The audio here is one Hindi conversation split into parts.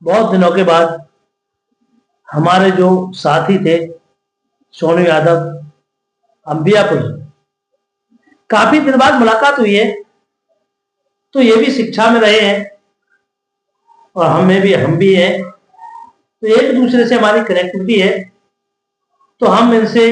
बहुत दिनों के बाद हमारे जो साथी थे सोनू यादव अंबियापुर, काफी दिन बाद मुलाकात हुई है। तो ये भी शिक्षा में रहे हैं और हम भी हैं। तो एक दूसरे से हमारी कनेक्टिविटी है। तो हम इनसे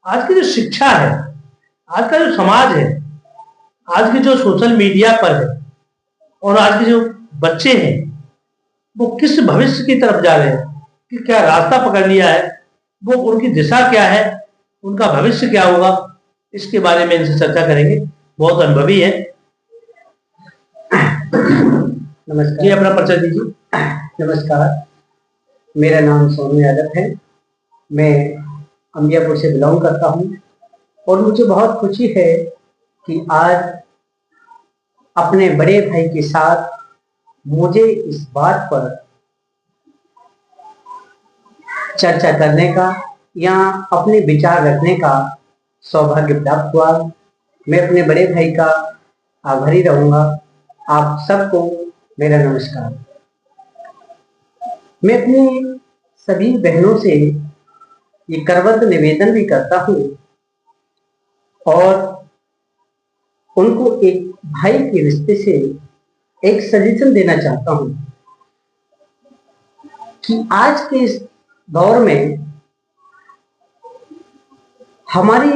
आज की जो शिक्षा है, आज का जो समाज है, आज की जो सोशल मीडिया पर है और आज के जो बच्चे हैं वो किस भविष्य की तरफ जा रहे हैं, कि क्या रास्ता पकड़ लिया है, वो उनकी दिशा क्या है, उनका भविष्य क्या होगा, इसके बारे में इनसे चर्चा करेंगे। बहुत अनुभवी है। नमस्कार जी, अपना परिचय दीजिए। नमस्कार, मेरा नाम सोनू यादव है। मैं अंबियापुर से बिलोंग करता हूँ और मुझे बहुत खुशी है कि आज अपने बड़े भाई के साथ मुझे इस बात पर चर्चा करने का या अपने विचार रखने का सौभाग्य प्राप्त हुआ। मैं अपने बड़े भाई का आभारी रहूंगा। आप सबको मेरा नमस्कार। मैं अपनी सभी बहनों से ये करबद्ध निवेदन भी करता हूँ और उनको एक भाई के रिश्ते से एक सजेशन देना चाहता हूँ कि आज के इस दौर में हमारी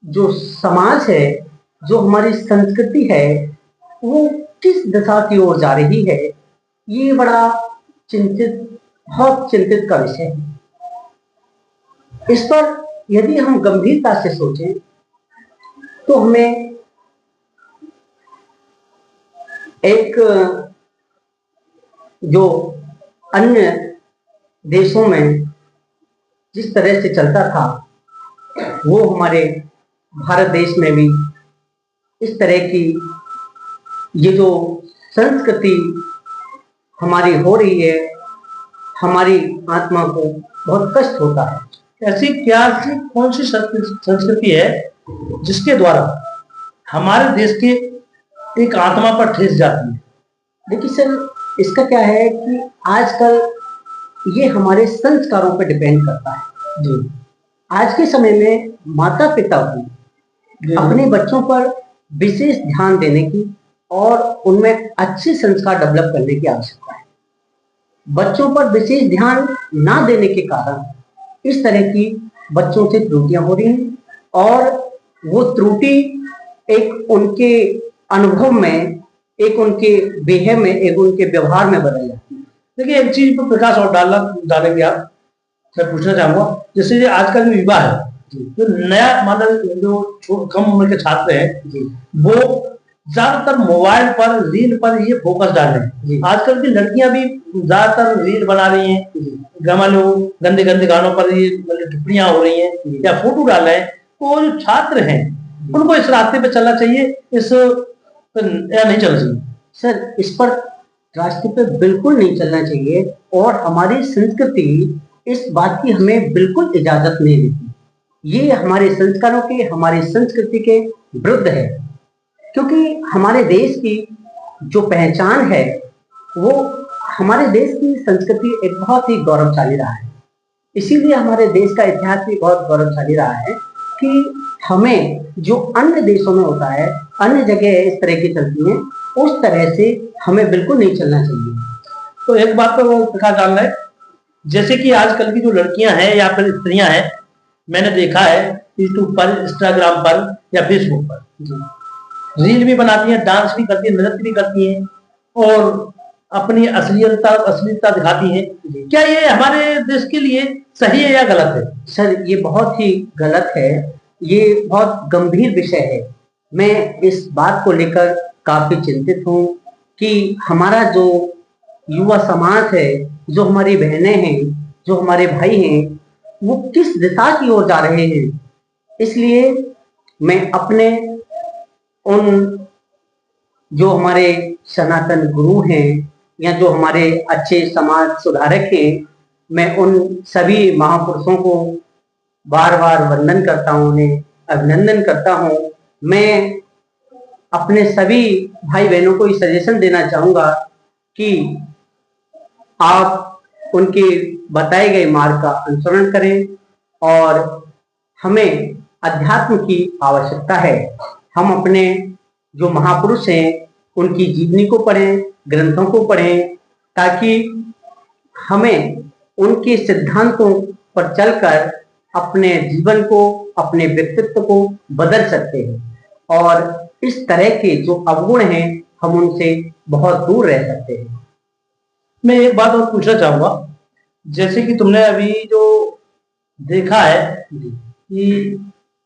जो समाज है, जो हमारी संस्कृति है, वो किस दिशा की ओर जा रही है, ये बड़ा बहुत चिंतित का विषय है। इस पर यदि हम गंभीरता से सोचें तो हमें एक जो अन्य देशों में जिस तरह से चलता था वो हमारे भारत देश में भी इस तरह की ये जो संस्कृति हमारी हो रही है, हमारी आत्मा को बहुत कष्ट होता है। ऐसी कौन सी संस्कृति है जिसके द्वारा हमारे देश के एक आत्मा पर ठेस जाती है? देखिए सर, इसका क्या है कि आजकल ये हमारे संस्कारों पर डिपेंड करता है। जी। आज के समय में माता पिता को अपने बच्चों पर विशेष ध्यान देने की और उनमें अच्छे संस्कार डेवलप करने की आवश्यकता है। बच्चों पर विशेष ध्यान ना देने के कारण इस तरह की बच्चों से त्रुटियां हो रही हैं और वो त्रुटि एक उनके अनुभव में, एक उनके बिहेव में, एक उनके व्यवहार में बदल जाती है। देखिए, एक चीज पर प्रकाश और डालेंगे आप। मैं पूछना चाहूंगा, जैसे ये आज का जो युवा है, जो नया मतलब जो कम उम्र के छात्र हैं, वो ज्यादातर मोबाइल पर, रील पर ये फोकस डाल रहे हैं। आजकल की लड़कियां भी ज्यादातर रील बना रही हैं, गंदे गंदे गानों पर ये मतलब टिप्पणियां हो रही हैं या फोटो डाल रहे हैं। तो जो छात्र हैं उनको इस रास्ते पे चलना चाहिए, या नहीं चलना चाहिए? सर, इस पर रास्ते पे बिल्कुल नहीं चलना चाहिए और हमारी संस्कृति इस बात की हमें बिल्कुल इजाजत नहीं देती। ये हमारे संस्कारों के, हमारी संस्कृति के विरुद्ध है, क्योंकि हमारे देश की जो पहचान है वो हमारे देश की संस्कृति एक बहुत ही गौरवशाली रहा है। इसीलिए हमारे देश का इतिहास भी बहुत गौरवशाली रहा है कि हमें जो अन्य देशों में होता है, अन्य जगह इस तरह की चलती हैं, उस तरह से हमें बिल्कुल नहीं चलना चाहिए। तो एक बात पर वो प्रकाश डालना है, जैसे कि आजकल की जो लड़कियां हैं या फिर स्त्रियां हैं, मैंने देखा है यूट्यूब पर, इंस्टाग्राम पर या फेसबुक पर रील भी बनाती हैं, डांस भी करती हैं, नृत्य भी करती हैं और अपनी अश्लीलता दिखाती हैं। क्या ये हमारे देश के लिए सही है या गलत है? सर, ये बहुत ही गलत है। ये बहुत गंभीर विषय है। मैं इस बात को लेकर काफी चिंतित हूँ कि हमारा जो युवा समाज है, जो हमारी बहनें हैं, जो हमारे भाई हैं, वो किस दिशा की ओर जा रहे हैं। इसलिए मैं अपने उन जो हमारे सनातन गुरु हैं या जो हमारे अच्छे समाज सुधारक हैं, मैं उन सभी महापुरुषों को बार बार वंदन करता हूँ, उन्हें अभिनंदन करता हूँ। मैं अपने सभी भाई बहनों को ये सजेशन देना चाहूंगा कि आप उनके बताए गए मार्ग का अनुसरण करें और हमें अध्यात्म की आवश्यकता है। हम अपने जो महापुरुष हैं उनकी जीवनी को पढ़ें, ग्रंथों को पढ़ें, ताकि हमें उनके सिद्धांतों पर चलकर अपने जीवन को, अपने व्यक्तित्व को बदल सकते हैं और इस तरह के जो अवगुण हैं हम उनसे बहुत दूर रह सकते हैं। मैं एक बात और पूछना चाहूंगा, जैसे कि तुमने अभी जो देखा है कि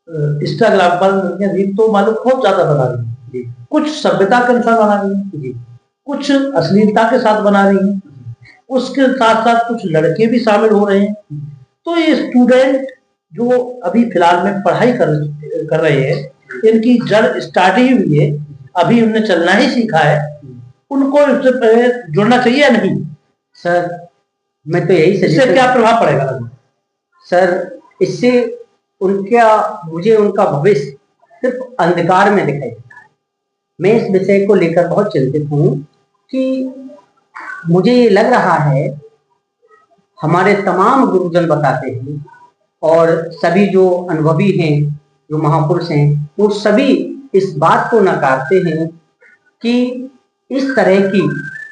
इंस्टाग्राम पर लड़कियां रील तो मालूम बहुत ज्यादा बना रही हैं, कुछ सभ्यता के अनुसार बना रही हैं, कुछ अश्लीलता के साथ बना रही हैं, उसके साथ साथ कुछ लड़के भी शामिल हो रहे हैं। तो ये स्टूडेंट जो अभी फिलहाल में पढ़ाई कर रहे हैं, इनकी जड़ स्टार्ट ही हुई है, अभी उन्हें चलना ही सीखा है, उनको इससे जुड़ना चाहिए या नहीं? सर मैं तो यही इससे क्या प्रभाव पड़ेगा? सर इससे मुझे उनका भविष्य सिर्फ अंधकार में दिखाई देता है। मैं इस विषय को लेकर बहुत चिंतित हूँ कि मुझे ये लग रहा है, हमारे तमाम गुरुजन बताते हैं और सभी जो अनुभवी हैं, जो महापुरुष हैं, वो सभी इस बात को नकारते हैं कि इस तरह की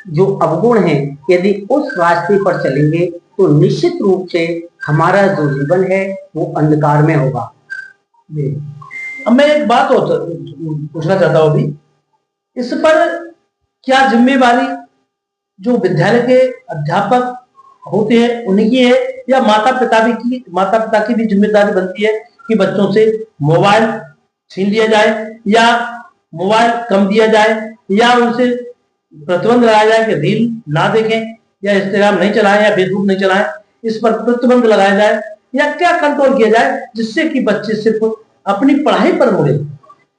जो अवगुण हैं, यदि उस रास्ते पर चलेंगे तो निश्चित रूप से हमारा जो जीवन है वो अंधकार में होगा। अब मैं एक बात और पूछना चाहता हूँ अभी, इस पर क्या जिम्मेवारी जो विद्यालय के अध्यापक होते हैं उनकी है या माता पिता की भी जिम्मेदारी बनती है कि बच्चों से मोबाइल छीन लिया जाए या मोबाइल कम दिया जाए या उनसे प्रतिबंध लगाया जाए कि रील ना देखें या इंस्टाग्राम नहीं चलाएं या फेसबुक नहीं चलाएं, इस पर प्रतिबंध लगाया जाए या क्या कंट्रोल किया जाए जिससे कि बच्चे सिर्फ अपनी पढ़ाई पर मुड़े?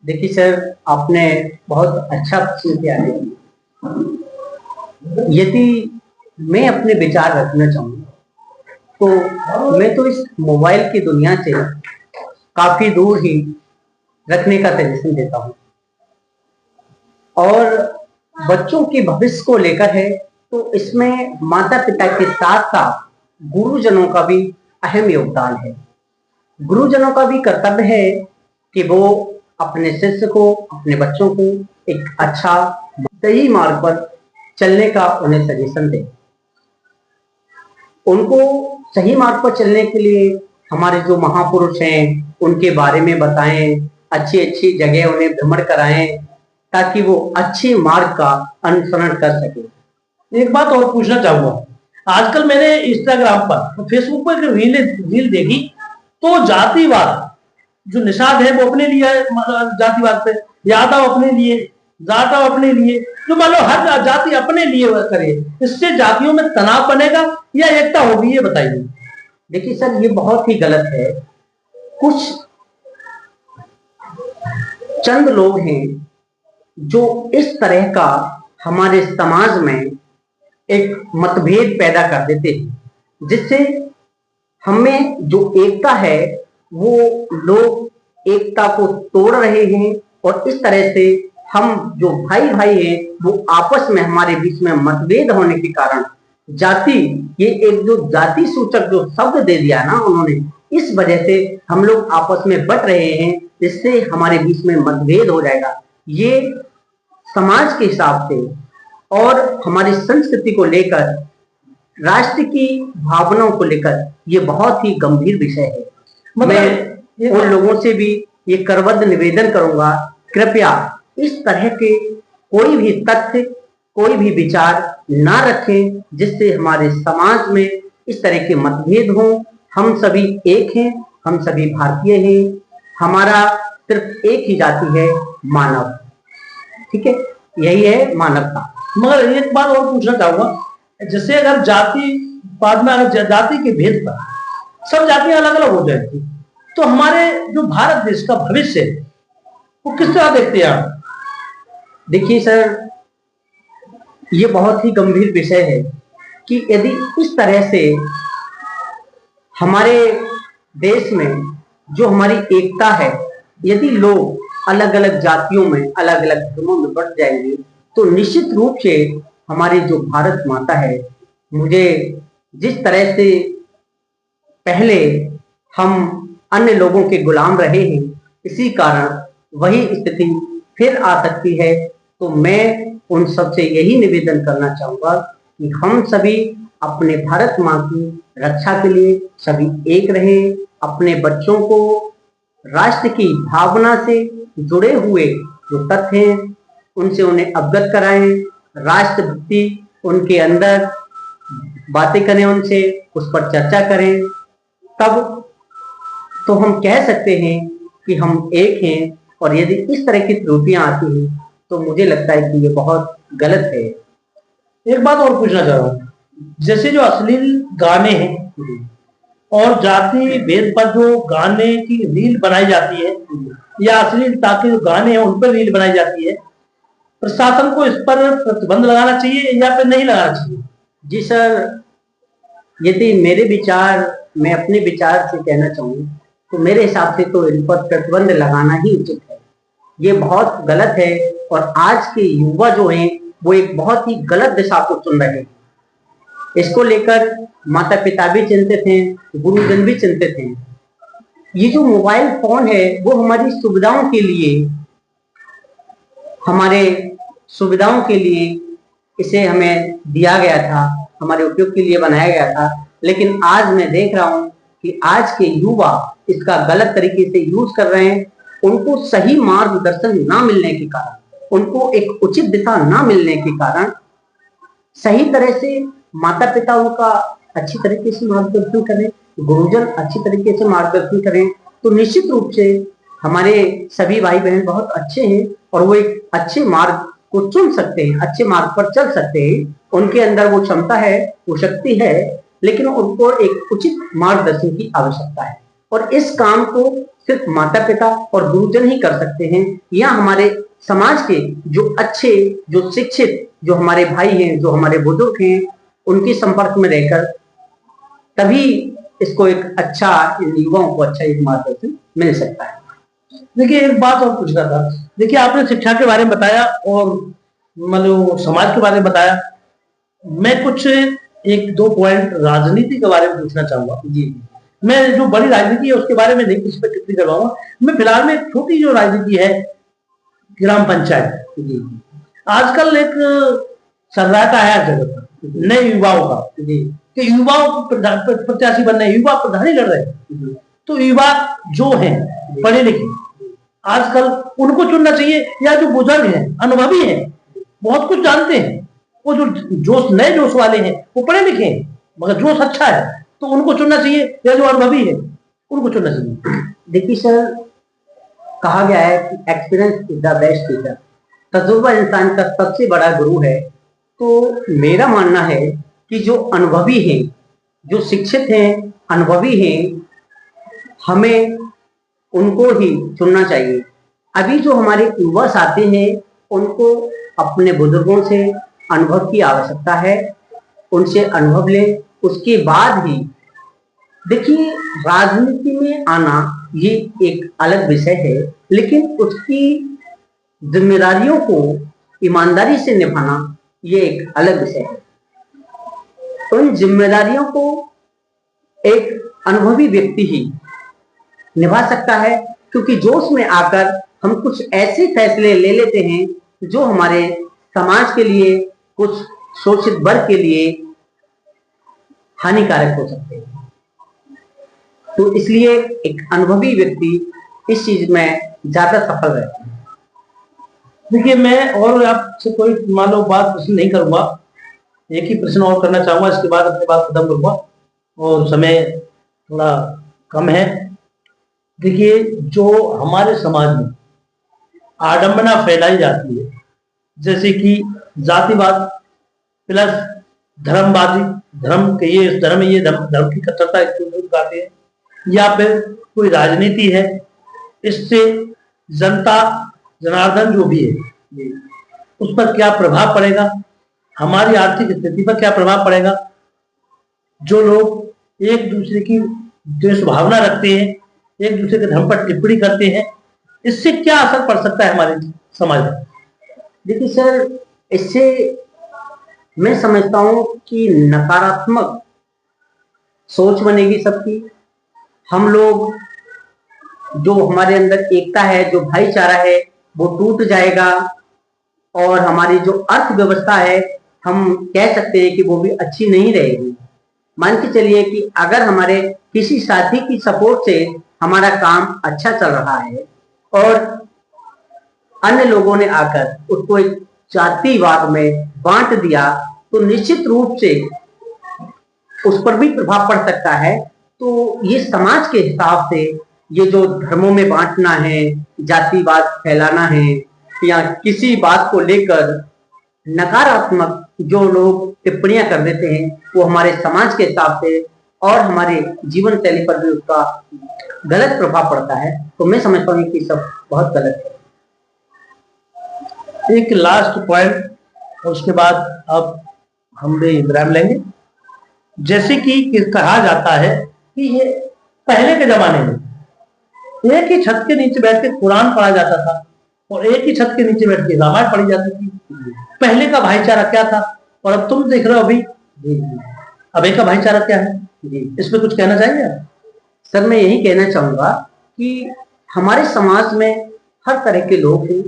देखिए सर, आपने बहुत अच्छा प्रश्न किया है। यदि मैं अपने विचार रखना चाहूँ तो मैं तो इस मोबाइल की दुनिया से काफी दूर ही रखने का सजेशन देता हूँ और बच्चों के भविष्य को लेकर है तो इसमें माता पिता के साथ साथ गुरुजनों का भी अहम योगदान है। गुरुजनों का भी कर्तव्य है कि वो अपने शिष्य को, अपने बच्चों को एक अच्छा सही मार्ग पर चलने का उन्हें सजेशन दें। उनको सही मार्ग पर चलने के लिए हमारे जो महापुरुष हैं उनके बारे में बताएं, अच्छी अच्छी जगह उन्हें भ्रमण कराएं ताकि वो अच्छे मार्ग का अनुसरण कर सके। एक बात और पूछना चाहूंगा, आजकल मैंने इंस्टाग्राम पर, फेसबुक पर रील देखी तो जातिवाद जो निषाद है वो अपने लिए है, जातिवाद पे यादव अपने लिए, जाटव अपने लिए, जो मान लो हर जाति अपने लिए करे, इससे जातियों में तनाव बनेगा या एकता होगी, ये बताइए। देखिए सर, ये बहुत ही गलत है। कुछ चंद लोग हैं जो इस तरह का हमारे समाज में एक मतभेद पैदा कर देते हैं जिससे हमें जो एकता है वो लोग एकता को तोड़ रहे हैं और इस तरह से हम जो भाई भाई हैं वो आपस में हमारे बीच में मतभेद होने के कारण जाति, ये एक जो जाति सूचक जो शब्द दे दिया ना उन्होंने, इस वजह से हम लोग आपस में बट रहे हैं, जिससे हमारे बीच में मतभेद हो जाएगा। ये समाज के हिसाब से और हमारी संस्कृति को लेकर, राष्ट्र की भावनाओं को लेकर ये बहुत ही गंभीर विषय है। मैं उन लोगों से भी ये करबद्ध निवेदन करूंगा, कृपया इस तरह के कोई भी तथ्य, कोई भी विचार ना रखें जिससे हमारे समाज में इस तरह के मतभेद हों। हम सभी एक हैं, हम सभी भारतीय हैं, हमारा सिर्फ एक ही जाति है, मानव। ठीक है, यही है मानवता। मगर एक बात और पूछना चाहूंगा, जैसे अगर जातिवाद में, अगर जाति के भेद पर सब जातियां अलग अलग हो जाएंगी तो हमारे जो भारत देश का भविष्य है वो किस तरह देखते हैं आप? देखिए सर, ये बहुत ही गंभीर विषय है कि यदि इस तरह से हमारे देश में जो हमारी एकता है, यदि लोग अलग अलग जातियों में, अलग अलग धर्मों में बट जाएंगे तो निश्चित रूप से हमारी जो भारत माता है मुझे जिस तरह से पहले हम अन्य लोगों के गुलाम रहे हैं, इसी कारण वही स्थिति फिर आ सकती है। तो मैं उन सबसे यही निवेदन करना चाहूँगा कि हम सभी अपने भारत माँ की रक्षा के लिए सभी एक रहें, अपने बच्चों को राष्ट्र की भावना से जुड़े हुए जो तथ्य हैं, उनसे उन्हें अवगत कराएं, राष्ट्रभक्ति उनके अंदर बातें करें, उनसे उस पर चर्चा करें। तब तो हम कह सकते हैं कि हम एक हैं। और यदि इस तरह की त्रुटियां आती हैं तो मुझे लगता है कि ये बहुत गलत है। एक बात और पूछना चाह रहा हूँ, जैसे जो अश्लील गाने हैं और जाति भेद पर जो गाने की रील बनाई जाती है या अश्लीलता के जो गाने हैं उन पर रील बनाई जाती है, प्रशासन को इस पर प्रतिबंध लगाना चाहिए या फिर नहीं लगाना चाहिए? जी सर, यदि मेरे विचार, मैं अपने विचार से कहना चाहूँ तो मेरे हिसाब से तो इन पर प्रतिबंध लगाना ही उचित है। ये बहुत गलत है और आज के युवा जो हैं वो एक बहुत ही गलत दिशा को चुन रहे हैं। इसको लेकर माता पिता भी चिंतित हैं, गुरुजन भी चिंतित हैं। ये जो मोबाइल फोन है वो हमारी सुविधाओं के लिए, हमारे सुविधाओं के लिए इसे हमें दिया गया था, हमारे उपयोग के लिए बनाया गया था। लेकिन आज मैं देख रहा हूँ कि आज के युवा इसका गलत तरीके से यूज कर रहे हैं। उनको सही मार्गदर्शन ना मिलने के कारण, उनको एक उचित दिशा ना मिलने के कारण, सही तरह से माता पिता उनका अच्छी तरीके से मार्गदर्शन करें, गुरुजन अच्छी तरीके से मार्गदर्शन करें, तो निश्चित रूप से हमारे सभी भाई बहन बहुत अच्छे हैं और वो एक अच्छे मार्ग को चुन सकते हैं, अच्छे मार्ग पर चल सकते हैं। उनके अंदर वो क्षमता है, वो शक्ति है, लेकिन उनको एक उचित मार्गदर्शन की आवश्यकता है। और इस काम को सिर्फ माता पिता और गुरुजन ही कर सकते हैं, या हमारे समाज के जो अच्छे, जो शिक्षित, जो हमारे भाई हैं, जो हमारे बुजुर्ग हैं, उनके संपर्क में रहकर तभी इसको एक अच्छा, इन युवाओं को अच्छा एक मार्गदर्शन मिल सकता है। देखिए, एक बात और पूछना था। देखिए, आपने शिक्षा के बारे में बताया और मतलब समाज के बारे में बताया। मैं कुछ एक दो पॉइंट राजनीति के बारे में पूछना चाहूंगा। जी मैं जो बड़ी राजनीति है उसके बारे में नहीं किसी पर टिप्पणी करवाऊंगा। मैं फिलहाल में एक छोटी जो राजनीति है, ग्राम पंचायत, जी आजकल एक सर्राता है हर जगह पर नए युवाओं का जी कि युवाओं को प्रत्याशी बनना है, युवा प्रधानी लड़ रहे हैं। तो युवा जो हैं पढ़े लिखे, आजकल उनको चुनना चाहिए या जो बुजुर्ग हैं, अनुभवी हैं, बहुत कुछ जानते हैं, वो जो जोश, नए जोश वाले हैं, वो पढ़े लिखे हैं मगर जोश अच्छा है, तो उनको चुनना चाहिए या जो अनुभवी है उनको चुनना चाहिए? देखिए सर, कहा गया है कि experience is the best teacher. तजुर्बा इंसान का सबसे बड़ा गुरु है। तो मेरा मानना है कि जो अनुभवी हैं, जो शिक्षित हैं, अनुभवी हैं, हमें उनको ही चुनना चाहिए। अभी जो हमारे युवा साथी हैं, उनको अपने बुजुर्गों से अनुभव की आवश्यकता है, उनसे अनुभव लें, उसके बाद ही। देखिए, राजनीति में आना ये एक अलग विषय है, लेकिन उसकी जिम्मेदारियों को ईमानदारी से निभाना ये एक अलग विषय है। उन जिम्मेदारियों को एक अनुभवी व्यक्ति ही निभा सकता है, क्योंकि जोश में आकर हम कुछ ऐसे फैसले ले लेते हैं जो हमारे समाज के लिए, कुछ शोषित वर्ग के लिए हानिकारक हो सकते हैं। तो इसलिए एक अनुभवी व्यक्ति इस चीज में ज्यादा सफल रहता है। देखिए, मैं और आपसे कोई मान लो बात प्रश्न नहीं करूंगा, एक ही प्रश्न और करना चाहूंगा, इसके बाद अपनी बात खत्म करूंगा और समय थोड़ा कम है। देखिए, जो हमारे समाज में आडंबना फैलाई जाती है, जैसे कि जातिवाद प्लस धर्मवादी, धर्म के ये धर्म, ये धर्म की कट्टरता दिखाते हैं, या फिर कोई राजनीति है, इससे जनता, जनार्दन जो भी है, उस पर क्या प्रभाव पड़ेगा, हमारी आर्थिक स्थिति पर क्या प्रभाव पड़ेगा? जो लोग एक दूसरे की द्वेष भावना रखते हैं, एक दूसरे के धर्म पर टिप्पणी करते हैं, इससे क्या असर पड़ सकता है हमारे समाज में? देखिए सर, इससे मैं समझता हूं कि नकारात्मक सोच बनेगी सबकी। हम लोग, जो हमारे अंदर एकता है, जो भाईचारा है, वो टूट जाएगा और हमारी जो अर्थव्यवस्था है, हम कह सकते हैं कि वो भी अच्छी नहीं रहेगी। मान के चलिए कि अगर हमारे किसी साथी की सपोर्ट से हमारा काम अच्छा चल रहा है और अन्य लोगों ने आकर उसको एक जातिवाद में बांट दिया, तो निश्चित रूप से उस पर भी प्रभाव पड़ सकता है। तो ये समाज के हिसाब से ये जो धर्मों में बांटना है, जातिवाद फैलाना है, या किसी बात को लेकर नकारात्मक जो लोग टिप्पणियां कर देते हैं, वो हमारे समाज के हिसाब से और हमारे जीवन शैली पर भी उसका गलत प्रभाव पड़ता है। तो मैं समझता हूँ कि सब बहुत गलत है। एक लास्ट पॉइंट, उसके बाद अब हम भी विराम लेंगे। जैसे कि कहा जाता है कि ये पहले के जमाने में एक ही छत के नीचे बैठ के कुरान पढ़ा जाता था और एक ही छत के नीचे बैठ के रामायण पढ़ी जाती थी। पहले का भाईचारा क्या था और अब तुम देख रहे हो अभी अभी का भाईचारा क्या है। इसमें कुछ कहना चाहेंगे आप? सर, मैं यही कहना चाहूंगा कि हमारे समाज में हर तरह के लोग हैं,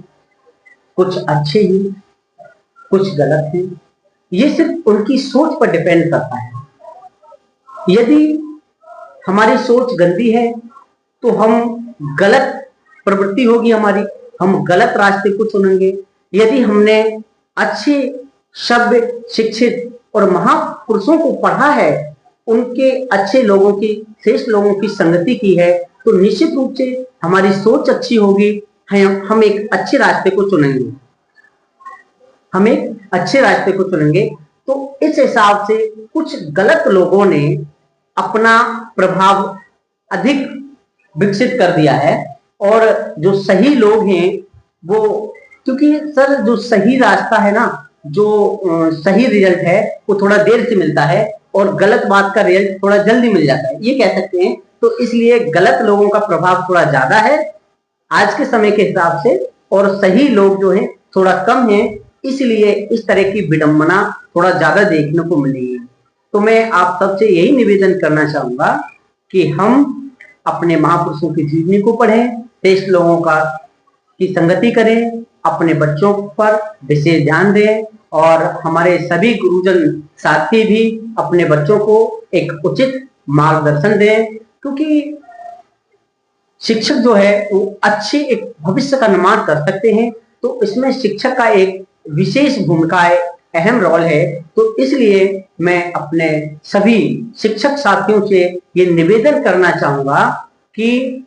कुछ अच्छे हैं, कुछ गलत हैं। ये सिर्फ उनकी सोच पर डिपेंड करता है। यदि हमारी सोच गंदी है तो हम गलत प्रवृत्ति होगी हमारी, हम गलत रास्ते को चुनेंगे। यदि हमने अच्छे सभ्य, शिक्षित और महापुरुषों को पढ़ा है, उनके अच्छे लोगों की, श्रेष्ठ लोगों की संगति की है, तो निश्चित रूप से हमारी सोच अच्छी होगी, हम एक अच्छे रास्ते को चुनेंगे, हम एक अच्छे रास्ते को चुनेंगे। तो इस हिसाब से कुछ गलत लोगों ने अपना प्रभाव अधिक विकसित कर दिया है और जो सही लोग हैं वो, क्योंकि सर जो सही रास्ता है ना, जो सही रिजल्ट है वो थोड़ा देर से मिलता है और गलत बात का रिजल्ट थोड़ा जल्दी मिल जाता है, ये कह सकते हैं। तो इसलिए गलत लोगों का प्रभाव थोड़ा ज्यादा है आज के समय के हिसाब से और सही लोग जो हैं थोड़ा कम हैं, इसलिए इस तरह की विडंबना थोड़ा ज्यादा देखने को मिली है। तो मैं आप सबसे यही निवेदन करना चाहूंगा कि हम अपने महापुरुषों की जीवनी को पढ़ें, श्रेष्ठ लोगों का की संगति करें, अपने बच्चों पर विशेष ध्यान दें और हमारे सभी गुरुजन साथी भी अपने बच्चों को एक उचित मार्गदर्शन दें, क्योंकि शिक्षक जो है वो अच्छे एक भविष्य का निर्माण कर सकते हैं। तो इसमें शिक्षक का एक विशेष भूमिका है, अहम रोल है। तो इसलिए मैं अपने सभी शिक्षक साथियों से ये निवेदन करना चाहूंगा कि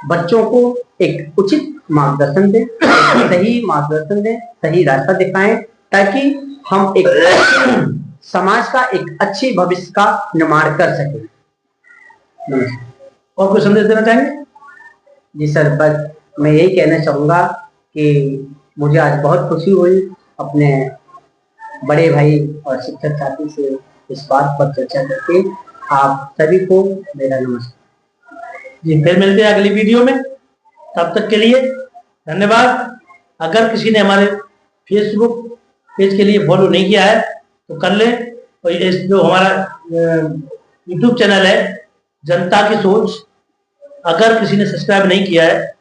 बच्चों को एक उचित मार्गदर्शन दें, सही मार्गदर्शन दें, सही रास्ता दिखाएं, ताकि हम एक समाज का एक अच्छे भविष्य का निर्माण कर सकें। और कुछ संदेश देना चाहेंगे? जी सर, बस मैं यही कहना चाहूंगा कि मुझे आज बहुत खुशी हुई अपने बड़े भाई और शिक्षक साथी से इस बात पर चर्चा करके। आप सभी को मेरा नमस्कार। जी, फिर मिलते हैं अगली वीडियो में, तब तक के लिए धन्यवाद। अगर किसी ने हमारे फेसबुक पेज के लिए फॉलो नहीं किया है तो कर ले, और इस जो हमारा यूट्यूब चैनल है जनता की सोच, अगर किसी ने सब्सक्राइब नहीं किया है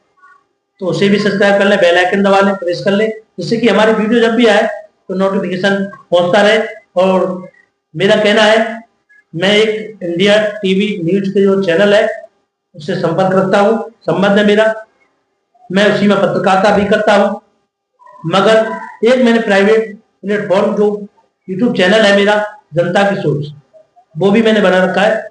तो उसे भी सब्सक्राइब कर ले, बेल आइकन दबा ले, प्रेस कर ले, जिससे कि हमारी वीडियो जब भी आए तो नोटिफिकेशन पहुंचता रहे। और मेरा कहना है, मैं एक इंडिया टीवी न्यूज के जो चैनल है उससे संपर्क रखता हूँ, संबंध है मेरा, मैं उसी में पत्रकारिता भी करता हूँ। मगर एक मैंने प्राइवेट प्लेटफॉर्म जो यूट्यूब चैनल है मेरा जनता की सोच, वो भी मैंने बना रखा है,